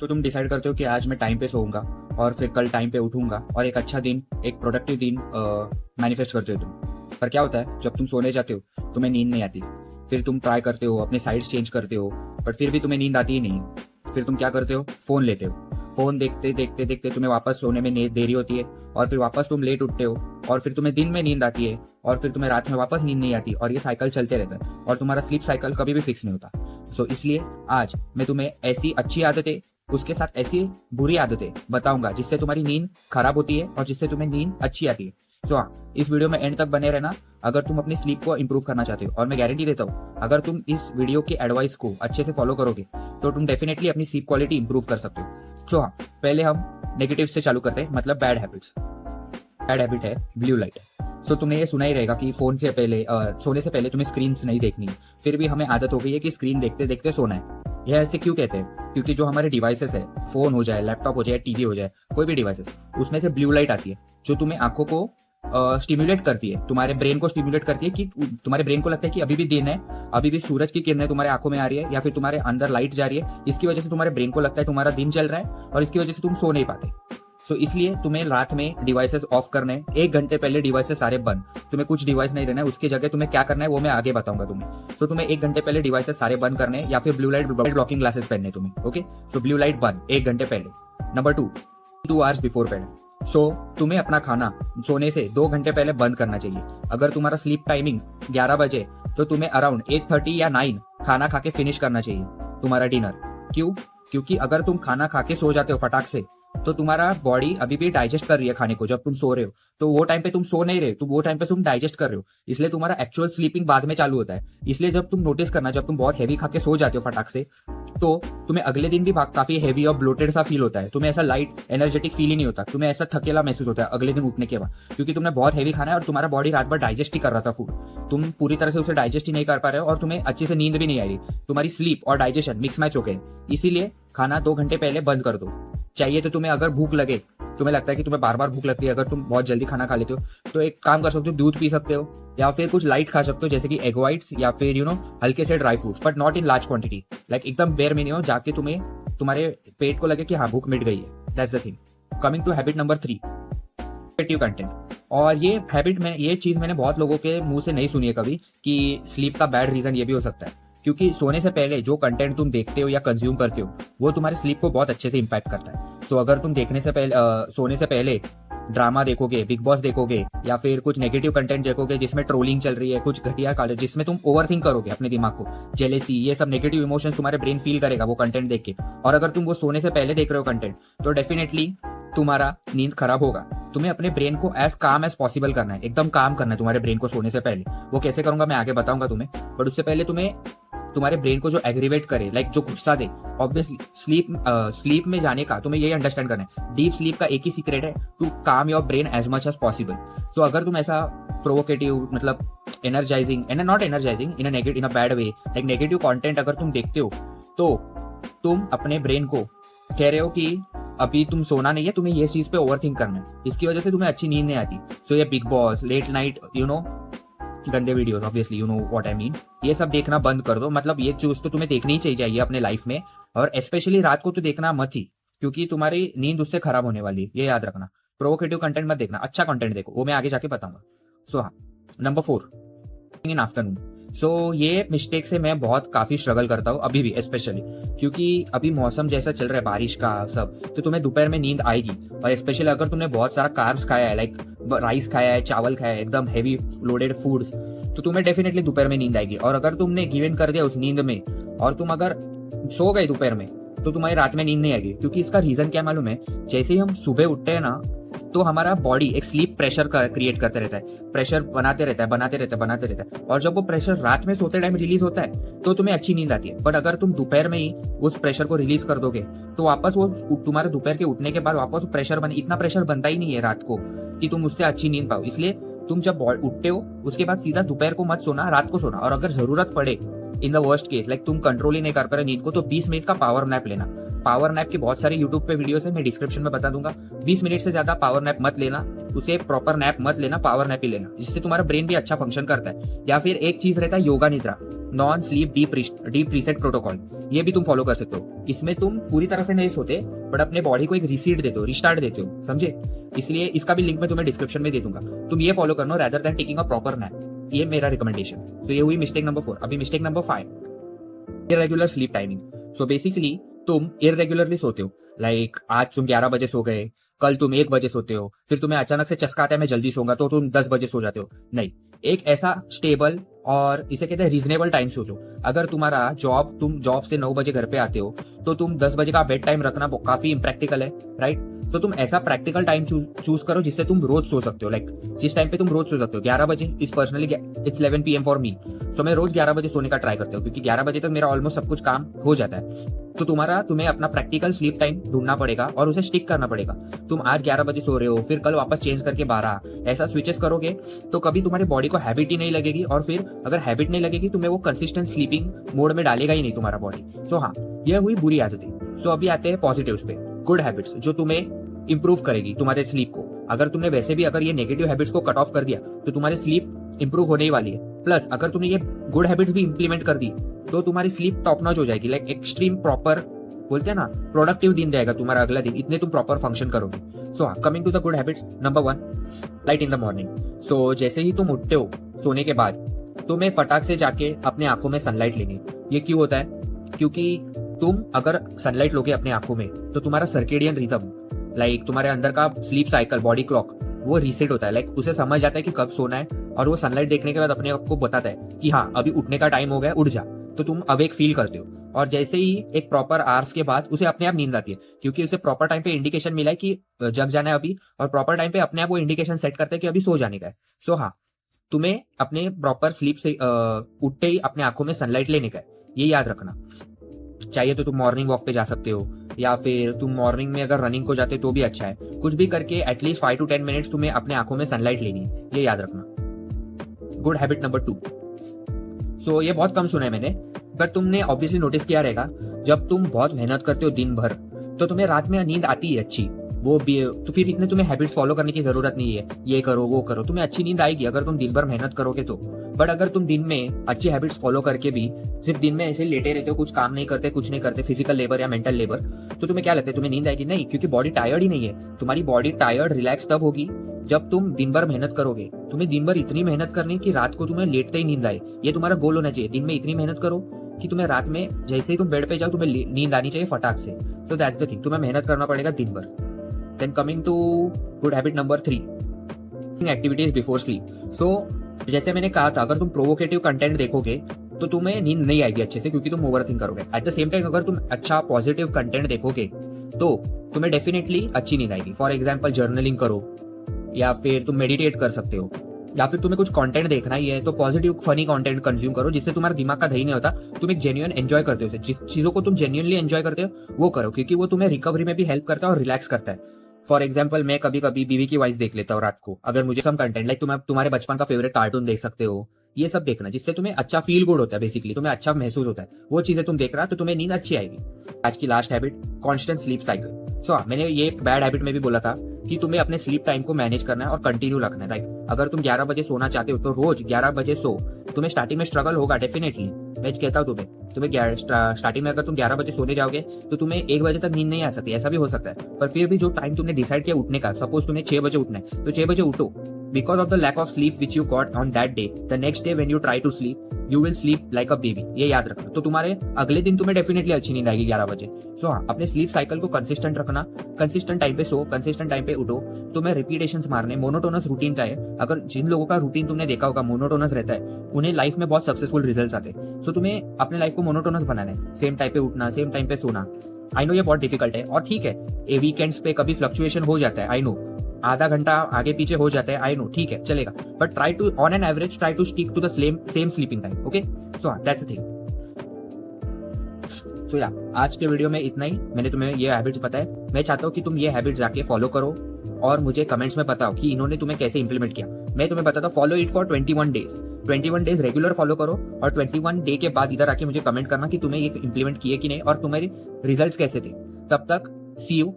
तो तुम डिसाइड करते हो कि आज मैं टाइम पे सोऊंगा और फिर कल टाइम पे उठूंगा और एक अच्छा दिन, एक प्रोडक्टिव दिन मैनिफेस्ट करते हो तुम। पर क्या होता है, जब तुम सोने जाते हो तुम्हें नींद नहीं आती। फिर तुम ट्राई करते हो, अपने साइड्स चेंज करते हो, पर फिर भी तुम्हें नींद आती ही नहीं। फिर तुम क्या करते हो, फोन लेते हो। फोन देखते देखते देखते तुम्हें वापस सोने में देरी होती है और फिर वापस तुम लेट उठते हो और फिर तुम्हें दिन में नींद आती है और फिर तुम्हें रात में वापस नींद नहीं आती और ये साइकिल चलते रहता है और तुम्हारा स्लीप साइकिल कभी भी फिक्स नहीं होता। सो इसलिए आज मैं तुम्हें ऐसी अच्छी आदतें, उसके साथ ऐसी बुरी आदतें बताऊंगा जिससे तुम्हारी नींद खराब होती है और जिससे तुम्हें नींद अच्छी आती है। सो हाँ, इस वीडियो में एंड तक बने रहना अगर तुम अपनी स्लीप को इंप्रूव करना चाहते हो। और मैं गारंटी देता हूँ, अगर तुम इस वीडियो की एडवाइस को अच्छे से फॉलो करोगे तो तुम डेफिनेटली अपनी स्लीप क्वालिटी इंप्रूव कर सकते हो। सो हाँ, पहले हम नेगेटिव से चालू करते हैं, मतलब बैड हैबिट्स। बैड हैबिट है ब्लू लाइट। सो तुमने ये सुना ही रहेगा कि फोन के पहले सोने से पहले तुम्हें स्क्रीन्स नहीं देखनी, फिर भी हमें आदत हो गई है कि स्क्रीन देखते देखते सोना है। यह ऐसे क्यों कहते हैं? क्योंकि जो हमारे डिवाइसेस है, फोन हो जाए, लैपटॉप हो जाए, टीवी हो जाए, कोई भी डिवाइसेस, उसमें से ब्लू लाइट आती है जो तुम्हें आंखों को स्टिम्युलेट करती है, तुम्हारे ब्रेन को स्टिम्युलेट करती है कि तुम्हारे ब्रेन को लगता है कि अभी भी दिन है, अभी भी सूरज की किरणें तुम्हारे आंखों में आ रही है या फिर तुम्हारे अंदर लाइट जा रही है। इसकी वजह से तुम्हारे ब्रेन को लगता है तुम्हारा दिन चल रहा है और इसकी वजह से तुम सो नहीं पाते। सो इसलिए तुम्हें रात में डिवाइसेस ऑफ करने हैं। 1 घंटे पहले डिवाइसेस सारे बंद। तुम्हें कुछ डिवाइस नहीं लेना है, उसकी जगह तुम्हें क्या करना है वो मैं आगे बताऊंगा तुम्हें। सो तुम्हें 1 घंटे पहले डिवाइसेस सारे बंद करने हैं या फिर ब्लू लाइट ब्लॉकिंग ग्लासेस पहनने हैं तुम्हें। ओके, सो ब्लू लाइट बंद 1 घंटे पहले। Number 2 hours before bed. So तुम्हें अपना खाना सोने से 2 घंटे पहले बंद करना चाहिए। अगर तुम्हारा स्लीप टाइमिंग 11 बजे तो तुम्हें अराउंड 8:30 या 9 खाना खा के फिनिश करना चाहिए तुम्हारा डिनर। क्यों? क्योंकि अगर तुम खाना खा के सो जाते हो फटाक से तो तुम्हारा बॉडी अभी भी डाइजेस्ट कर रही है खाने को जब तुम सो रहे हो, तो वो टाइम पे तुम सो नहीं रहे, तो वो टाइम पे तुम डाइजेस्ट कर रहे हो, इसलिए तुम्हारा एक्चुअल स्लीपिंग बाद में चालू होता है। इसलिए जब तुम नोटिस करना, जब तुम बहुत हैवी खा के सो जाते हो फटाक से, तो तुम्हें अगले दिन भी काफी हैवी और ब्लोटेड सा फील होता है। तुम्हें ऐसा लाइट एनर्जेटिक फील ही नहीं होता, तुम्हें ऐसा थकेला महसूस होता है अगले दिन उठने के बाद, क्योंकि तुमने बहुत हैवी खाना है और तुम्हारा बॉडी रात भर डाइजेस्ट ही कर रहा था फूड, तुम पूरी तरह से उसे डाइजेस्ट ही नहीं कर पा रहे हो और तुम्हें अच्छे से नींद भी नहीं आ रही। तुम्हारी स्लीप और डाइजेशन मिक्स मैच हो गए। इसीलिए खाना 2 घंटे पहले बंद कर दो। चाहिए तो तुम्हें अगर भूख लगे, तुम्हें लगता है कि तुम्हें बार बार भूख लगती है, अगर तुम बहुत जल्दी खाना खा लेते हो तो एक काम कर सकते हो, दूध पी सकते हो या फिर कुछ लाइट खा सकते हो जैसे कि एग व्हाइट्स या फिर हल्के से dry fruits, but not in large quantity, like एकदम बेयर मिनिमम, जाके तुम्हें तुम्हारे पेट को लगे कि हाँ भूख मिट गई है। That's the thing. Coming to habit number 3, creative content. और ये हैबिट में, ये चीज मैंने बहुत लोगों के मुंह से नहीं सुनी है कभी कि स्लीप का बैड रीजन ये भी हो सकता है, क्योंकि सोने से पहले जो कंटेंट तुम देखते हो या कंज्यूम करते हो वो तुम्हारे स्लीप को बहुत अच्छे से इंपैक्ट करता है। तो अगर तुम सोने से पहले ड्रामा देखोगे, बिग बॉस देखोगे या फिर कुछ नेगेटिव कंटेंट देखोगे जिसमें ट्रोलिंग चल रही है, कुछ घटिया कॉलेज जिसमें तुम ओवरथिंक करोगे अपने दिमाग को, जेलेसी, ये सब नेगेटिव इमोशंस तुम्हारे ब्रेन फील करेगा वो कंटेंट देख के, और अगर तुम वो सोने से पहले देख रहे हो कंटेंट, तो डेफिनेटली तुम्हारा नींद खराब होगा। तुम्हें अपने ब्रेन को एज काम एज पॉसिबल करना है, एकदम काम करना है तुम्हारे ब्रेन को सोने से पहले। वो कैसे करूंगा मैं आगे बताऊंगा तुम्हें, बट उससे पहले तुम्हें तुम्हारे ब्रेन को जो एग्रीवेट करे, लाइक जो गुस्सा दे, ऑब्वियसली स्लीप में जाने का तुम्हें यही अंडरस्टैंड करना है। डीप स्लीप का एक ही सीक्रेट है, to calm your brain as much as possible. So अगर तुम ऐसा प्रोवोकेटिव, मतलब energising and not energising in a bad way, like negative content अगर तुम देखते हो तो तुम अपने ब्रेन को कह रहे हो कि अभी तुम सोना नहीं है, तुम्हें ये चीज पे ओवरथिंक करना है, इसकी वजह से तुम्हें अच्छी नींद नहीं आती। सो ये बिग बॉस, लेट नाइट, गंदे videos, obviously you know what I mean, ये सब देखना बंद कर दो। मतलब ये चीज तो तुम्हें देखनी ही चाहिए अपने लाइफ में, और स्पेशली रात को तो देखना मत ही, क्योंकि तुम्हारी नींद उससे खराब होने वाली है, ये याद रखना। प्रोवोकेटिव कंटेंट मत देखना, अच्छा कंटेंट देखो, वो मैं आगे जाके बताऊंगा। सो हाँ, नंबर 4, इन आफ्टरनून। सो ये मिस्टेक से मैं काफी स्ट्रगल करता हूँ अभी भी, स्पेशली क्योंकि अभी मौसम जैसा चल रहा है बारिश का सब, तो तुम्हें दोपहर में नींद आएगी। और स्पेशली अगर तुमने बहुत सारा कार्ब्स खाया है, लाइक राइस खाया है, चावल खाया है, एकदम हैवी लोडेड फूड, तो तुम्हें डेफिनेटली दोपहर में नींद आएगी। और अगर तुमने गिव इन कर दिया उस नींद में और तुम अगर सो गए दोपहर में, तो तुम्हारी रात में नींद नहीं आएगी। क्योंकि इसका रीजन क्या मालूम है, जैसे ही हम सुबह उठते हैं ना, तो हमारा बॉडी एक स्लीप प्रेशर का क्रिएट करते रहता है, प्रेशर बनाते रहता है, और जब वो प्रेशर रात में सोते टाइम रिलीज होता है तो तुम्हें अच्छी नींद आती है। बट अगर तुम दोपहर में ही उस प्रेशर को रिलीज कर दोगे तो वापस वो तुम्हारे दोपहर के उठने के बाद वापस इतना प्रेशर बनता ही नहीं है रात को कि तुम उससे अच्छी नींद पाओ। इसलिए तुम जब उठते हो उसके बाद सीधा दोपहर को मत सोना, रात को सोना। और अगर जरूरत पड़े, in the worst case, like तुम कंट्रोल ही नहीं कर पा रहे नींद को, तो 20 मिनट का पावर नैप लेना। पावर नैप के बहुत सारे यूट्यूब पे वीडियोस है, मैं डिस्क्रिप्शन में बता दूंगा। 20 मिनट से ज्यादा पावर नैप मत लेना, उसे प्रॉपर नैप मत लेना, पावर नैप ही लेना, जिससे तुम्हारा ब्रेन भी अच्छा फंक्शन करता है। या फिर एक चीज रहता है योगा निद्रा, non sleep deep reset protocol. ये भी तुम फॉलो कर सकते हो। इसमें तुम पूरी तरह से नहीं सोते बट अपने बॉडी को एक रिसीट देते हो, रिस्टार्ट देते हो, समझे? इसलिए इसका भी लिंक मैं तुम्हें डिस्क्रिप्शन में दे दूंगा। तुम ये फॉलो करना rather than taking a proper nap. ये मेरा रिकमेंडेशन। तो ये हुई मिस्टेक नंबर 4। अभी mistake number 5, irregular sleep timing. So basically तुम इरेगुलरली सोते हो। लाइक आज तुम 11 बजे सो गए, कल तुम 1 बजे सोते हो, फिर तुम्हें अचानक से चस्का आता है मैं जल्दी सोऊंगा तो तुम 10 बजे सो जाते हो। नहीं, एक ऐसा स्टेबल और इसे कहते हैं रीजनेबल टाइम सोचो। अगर तुम्हारा तुम जॉब से 9 बजे घर पे आते हो तो तुम 10 बजे का बेड टाइम रखना काफी इम्प्रैक्टिकल है, राइट? तो तुम ऐसा प्रैक्टिकल टाइम चूज करो जिससे तुम रोज सो सकते हो। लाइक जिस टाइम पे तुम रोज सो सकते हो 11 बजे is personally it's 11 PM for me. So मैं रोज 11 बजे सोने का ट्राई करता हूँ क्योंकि 11 बजे तक मेरा ऑलमोस्ट सब कुछ काम हो जाता है। तो तुम्हें अपना प्रैक्टिकल स्लीप टाइम ढूंढना पड़ेगा और उसे स्टिक करना पड़ेगा। तुम आज 11 बजे सो रहे हो, फिर कल वापस चेंज करके 12, ऐसा स्विचेस करोगे तो कभी तुम्हारी बॉडी को हैबिट ही नहीं लगेगी, और फिर अगर हैबिट नहीं लगेगी तुम्हें वो कंसिस्टेंट स्लीपिंग मोड में डालेगा ही नहीं तुम्हारा बॉडी। सो हाँ, यह हुई बुरी आदतें। सो अभी आते हैं पॉजिटिव्स पे, गुड हैबिट्स जो तुम्हें इंप्रूव करेगी तुम्हारे स्लीप को। अगर तुमने वैसे भी अगर ये नेगेटिव हैबिट्स को कट ऑफ कर दिया तो तुम्हारी स्लीप इंप्रूव होने ही वाली है। प्लस अगर तुमने ये गुड हैबिट्स भी इंप्लीमेंट कर दी तो तुम्हारी स्लीप टॉप नॉच हो जाएगी। लाइक एक्सट्रीम प्रॉपर बोलते हैं ना, प्रोडक्टिव दिन जाएगा तुम्हारा अगला दिन, इतने तुम प्रॉपर फंक्शन करोगे। सो हाँ, coming to the good habits, number 1, light in the morning. So जैसे ही तुम उठते हो सोने के बाद, तुम्हें फटाक से जाके अपने आंखों में सनलाइट लेनी। ये क्यों होता है? क्योंकि तुम अगर सनलाइट लोगे अपने आंखों में तो तुम्हारा सर्केडियन रिदम, लाइक तुम्हारे अंदर का स्लीप साइकिल, बॉडी क्लॉक, वो रीसेट होता है। लाइक उसे समझ जाता है कि कब सोना है, और वो सनलाइट देखने के बाद अपने आप को बताता है कि हाँ अभी उठने का टाइम हो गया, उठ जा। तो तुम अवेक फील करते हो, और जैसे ही एक प्रॉपर आवर्स के बाद उसे अपने आप नींद आती है क्योंकि उसे प्रॉपर टाइम पे इंडिकेशन मिला है कि जग जाना है अभी, और प्रॉपर टाइम पे अपने आप वो इंडिकेशन सेट करता है कि अभी सो जाने का है। सो हाँ, तुम्हें अपने प्रॉपर स्लीप से उठते ही अपने आंखों में सनलाइट लेने का है, ये याद रखना। चाहिए तो तुम मॉर्निंग वॉक पे जा सकते हो, या फिर तुम मॉर्निंग में अगर रनिंग को जाते तो भी अच्छा है। कुछ भी करके एटलीस्ट 5 to 10 मिनट्स तुम्हें अपने आंखों में सनलाइट लेनी है, ये याद रखना। Good habit number 2। सो ये बहुत कम सुना है मैंने, बट तुमने ऑब्वियसली नोटिस किया रहेगा, जब तुम बहुत मेहनत करते हो दिन भर तो तुम्हें रात में नींद आती है अच्छी, वो भी तो फिर इतने तुम्हें हैबिट्स फॉलो करने की जरूरत नहीं है, ये करो वो करो, तुम्हें अच्छी नींद आएगी अगर तुम दिन भर मेहनत करोगे तो। बट अगर तुम दिन में अच्छी हैबिट्स फॉलो करके भी सिर्फ दिन में ऐसे लेटे रहते हो, कुछ काम नहीं करते, कुछ नहीं करते, फिजिकल लेबर या मेंटल लेबर, तो तुम्हें क्या लगता है तुम्हें नींद आएगी? नहीं, क्योंकि बॉडी टायर्ड ही नहीं है। तुम्हारी बॉडी टायर्ड रिलैक्स तब होगी जब तुम दिन भर मेहनत करोगे। तुम्हें दिन भर इतनी मेहनत करनी कि रात को तुम्हें लेटते ही नींद आए, ये तुम्हारा गोल होना चाहिए। दिन में इतनी मेहनत करो कि तुम्हें रात में जैसे ही तुम बेड पे जाओ तुम्हें नींद आनी चाहिए फटाक से। सो दैट्स द थिंग, तुम्हें मेहनत करना पड़ेगा दिन भर। Then coming to good habit number 3, activities before sleep. So जैसे मैंने कहा था, अगर तुम प्रोवोकेटिव कंटेंट देखोगे तो तुम्हें नींद नहीं आएगी अच्छे से, क्योंकि तुम ओवरथिंक करोगे। एट द सेम टाइम अगर तुम अच्छा पॉजिटिव कंटेंट देखोगे तो तुम्हें डेफिनेटली अच्छी नींद आएगी। फॉर एग्जाम्पल जर्नलिंग करो, या फिर तुम मेडिटेट कर सकते हो, या फिर तुम्हें कुछ कंटेंट देखना ही है तो पॉजिटिव फनी कंटेंट कंज्यूम करो जिससे तुम्हारा दिमाग का दही नहीं होता, तुम एक जेन्युइन एंजॉय करते हो। जिस चीजों को तुम जेन्युइनली एंजॉय करते हो वो करो, क्योंकि वो तुम्हें रिकवरी में भी हेल्प करता है और रिलैक्स करता है। फॉर एग्जाम्पल मैं कभी कभी बीवी की वॉइस देख लेता हूँ रात को, अगर मुझे सम कंटेंट लाइक तुम्हारे बचपन का फेवरेट कार्टून देख सकते हो, ये सब देखना जिससे तुम्हें अच्छा फील गुड होता है, बेसिकली तुम्हें अच्छा महसूस होता है, वो चीजें तुम देख रहा तो तुम्हें नींद अच्छी आएगी। आज की last habit, constant sleep cycle. So मैंने ये बैड हैबिट में भी बोला था कि तुम्हें अपने स्लीप टाइम को मैनेज करना है और कंटिन्यू रखना है। राइट, अगर तुम 11 बजे सोना चाहते हो तो रोज 11 बजे सो। तुम्हें स्टार्टिंग में स्ट्रगल होगा डेफिनेटली, मैं कहता हूँ तुम्हें स्टार्टिंग में अगर तुम 11 बजे सोने जाओगे तो तुम्हें 1 बजे तक नींद नहीं आ सकती, ऐसा भी हो सकता है। पर फिर भी जो टाइम तुमने डिसाइड किया उठने का, सपोज तुम्हें 6 बजे उठना है तो 6 बजे उठो। Because of the lack of sleep which you got on that day, the next day when you try to sleep you will sleep like a baby, ये याद रखना। तो तुम्हारे अगले दिन तुम्हें डेफिनेटली अच्छी नींद आएगी 11 बजे। सो हाँ, अपने स्लीप साइकिल को कंसिस्टेंट रखना, कंसिस्टेंट टाइम पे सो, कंसिस्टेंट टाइम पे उठो। तुम्हें रिपीटेशंस मारने, मोनोटोनस रूटीन का है। अगर जिन लोगों का रूटीन तुमने देखा होगा मोनोटोनस रहता है, उन्हें लाइफ में बहुत सक्सेसफुल रिजल्ट्स आते हैं। सो तुम्हें अपने लाइफ को मोनोटोनस बनाना है, सेम टाइम पे उठना, सेम टाइम पे सोना। आई नो ये बहुत डिफिकल्ट है, और ठीक है ये वीकेंड्स पे कभी फ्लक्चुएशन हो जाता है, आई नो आधा घंटा आगे पीछे हो जाता है, आई नो ठीक है चलेगा, but try to on an average try to stick to the same sleeping time. Okay, so that's the thing. So yeah आज के वीडियो में इतना ही। मैंने तुम्हें ये हैबिट्स बताए, मैं चाहता हूँ कि तुम ये हैबिट्स जाके फॉलो करो और मुझे कमेंट्स में बताओ कि इन्होंने तुम्हें कैसे इंप्लीमेंट किया। मैं तुम्हें बताता हूँ, follow it for 21 days. 21 days regular follow करो, और 21 डे के बाद इधर आके मुझे कमेंट करना कि तुम्हें ये इंप्लीमेंट किए कि नहीं और तुम्हारे रिजल्ट्स कैसे थे। तब तक सी यू।